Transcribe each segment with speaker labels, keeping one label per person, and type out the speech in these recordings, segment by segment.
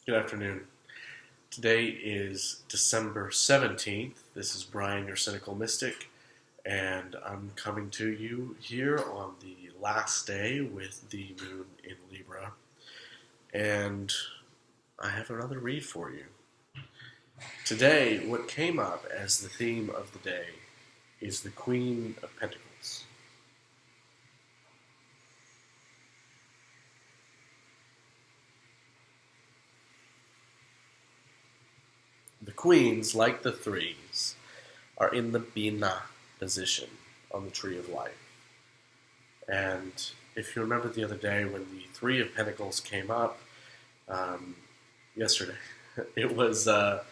Speaker 1: Good afternoon. Today is December 17th. This is Brian, your cynical mystic, and I'm coming to you here on the last day with the moon in Libra, and I have another read for you. Today, what came up as the theme of the day is the Queen of Pentacles. The queens, like the threes, are in the Binah position on the Tree of Life. And if you remember the other day when the Three of Pentacles came up, yesterday, it was a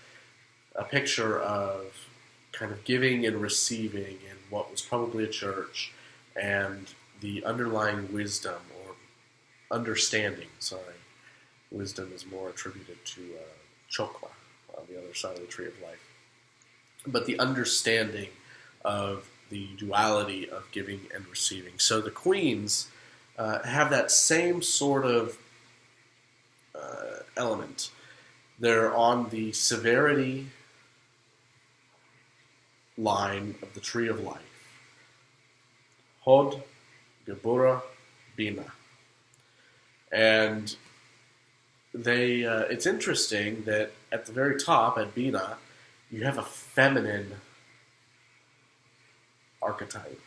Speaker 1: picture of kind of giving and receiving in what was probably a church, and the underlying wisdom or understanding, wisdom is more attributed to Chokmah, on the other side of the Tree of Life. But the understanding of the duality of giving and receiving. So the queens have that same sort of element. They're on the severity line of the Tree of Life. Hod, Gebura, Binah. And it's interesting that at the very top, at Binah, you have a feminine archetype.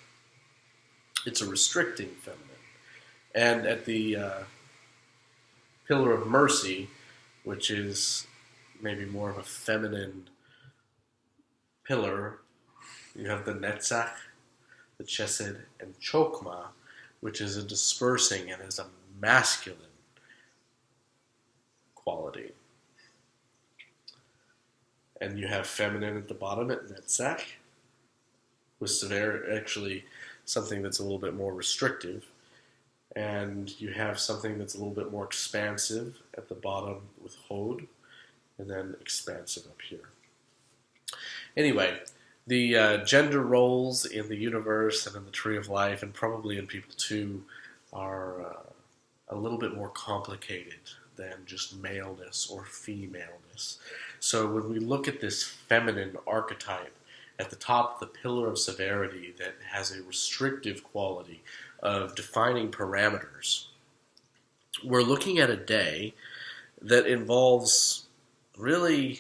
Speaker 1: It's a restricting feminine. And at the Pillar of Mercy, which is maybe more of a feminine pillar, you have the Netzach, the Chesed, and Chokmah, which is a dispersing and is a masculine quality. And you have feminine at the bottom at Netzach, with severe, actually something that's a little bit more restrictive. And you have something that's a little bit more expansive at the bottom with Hod, and then expansive up here. Anyway, the gender roles in the universe and in the Tree of Life, and probably in people too, are a little bit more complicated than just maleness or femaleness. So when we look at this feminine archetype at the top of the Pillar of Severity that has a restrictive quality of defining parameters, we're looking at a day that involves really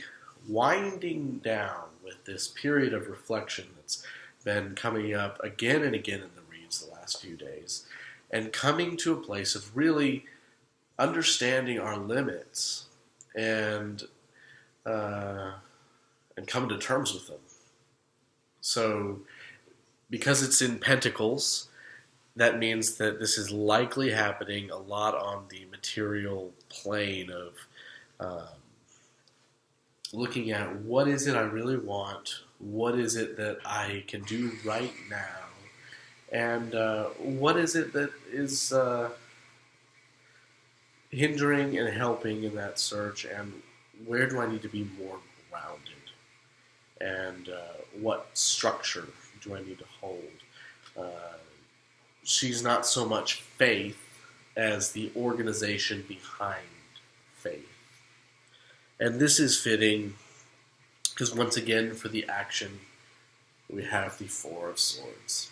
Speaker 1: winding down with this period of reflection that's been coming up again and again in the reads the last few days, and coming to a place of really understanding our limits and coming to terms with them. So, because it's in Pentacles, that means that this is likely happening a lot on the material plane of looking at what is it I really want, what is it that I can do right now, and what is it that is hindering and helping in that search, and where do I need to be more grounded, and what structure do I need to hold. She's not so much faith as the organization behind faith. And this is fitting because once again for the action we have the Four of Swords.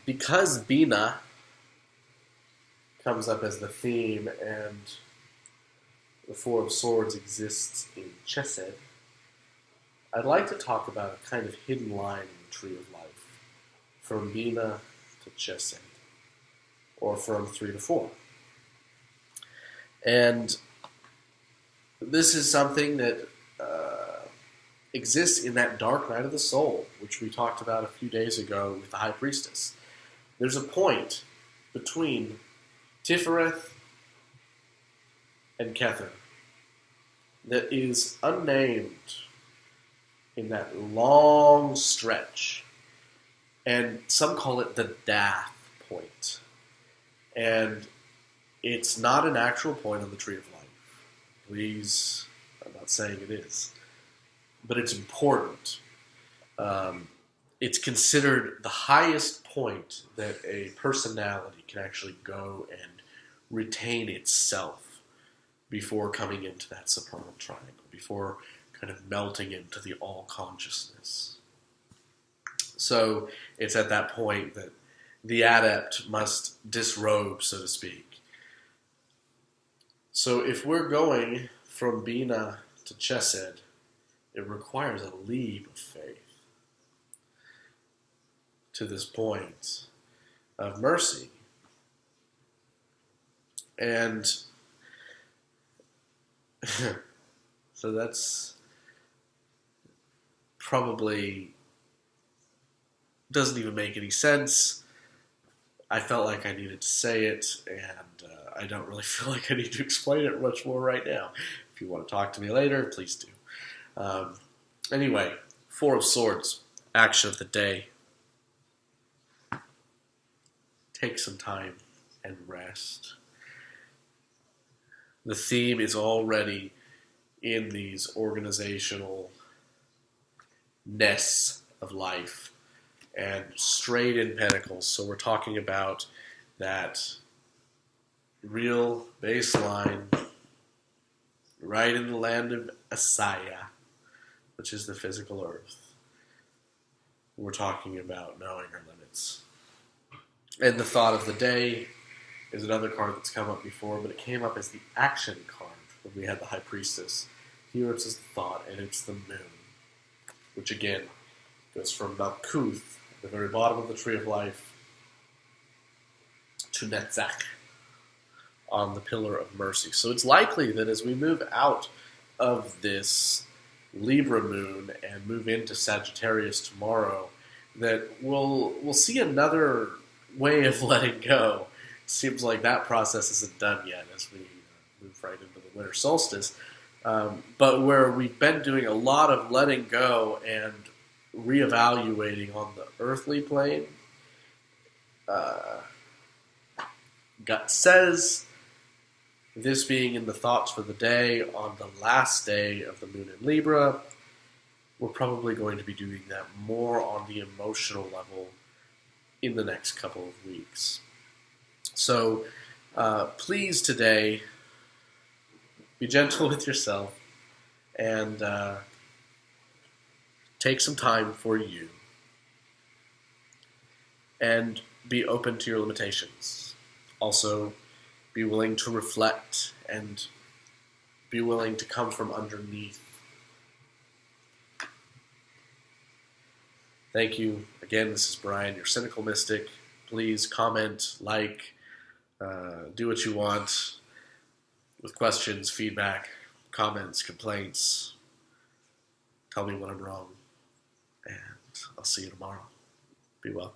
Speaker 1: Because Binah comes up as the theme, and the Four of Swords exists in Chesed, I'd like to talk about a kind of hidden line in the Tree of Life, from Binah to Chesed, or from 3 to 4. And this is something that exists in that dark night of the soul, which we talked about a few days ago with the High Priestess. There's a point between Tifereth and Kether that is unnamed in that long stretch, and some call it the Daath point. And it's not an actual point on the Tree of Life. Please, I'm not saying it is, but it's important. It's considered the highest point that a personality can actually go and retain itself before coming into that supernal triangle, before kind of melting into the all-consciousness. So it's at that point that the adept must disrobe, so to speak. So if we're going from Binah to Chesed, it requires a leap of faith to this point of mercy. And so that's probably doesn't even make any sense. I felt like I needed to say it, and I don't really feel like I need to explain it much more right now. If you want to talk to me later, please do. Anyway, Four of Swords, action of the day. Take some time and rest. The theme is already in these organizational nests of life and straight in Pentacles. So we're talking about that real baseline right in the land of Asaya, which is the physical earth. We're talking about knowing our limits. And the thought of the day is another card that's come up before, but it came up as the action card when we had the High Priestess. Here it's the thought, and it's the moon, which again goes from Malkuth, at the very bottom of the Tree of Life, to Netzach, on the Pillar of Mercy. So it's likely that as we move out of this Libra moon and move into Sagittarius tomorrow, that we'll see another way of letting go. Seems like that process isn't done yet as we move right into the winter solstice. But where we've been doing a lot of letting go and reevaluating on the earthly plane, God says, this being in the thoughts for the day, on the last day of the moon in Libra, we're probably going to be doing that more on the emotional level in the next couple of weeks. So please today, be gentle with yourself and take some time for you and be open to your limitations. Also, be willing to reflect and be willing to come from underneath. Thank you. Again, this is Brian, your Cynical Mystic. Please comment, like, do what you want with questions, feedback, comments, complaints. Tell me when I'm wrong. And I'll see you tomorrow. Be well.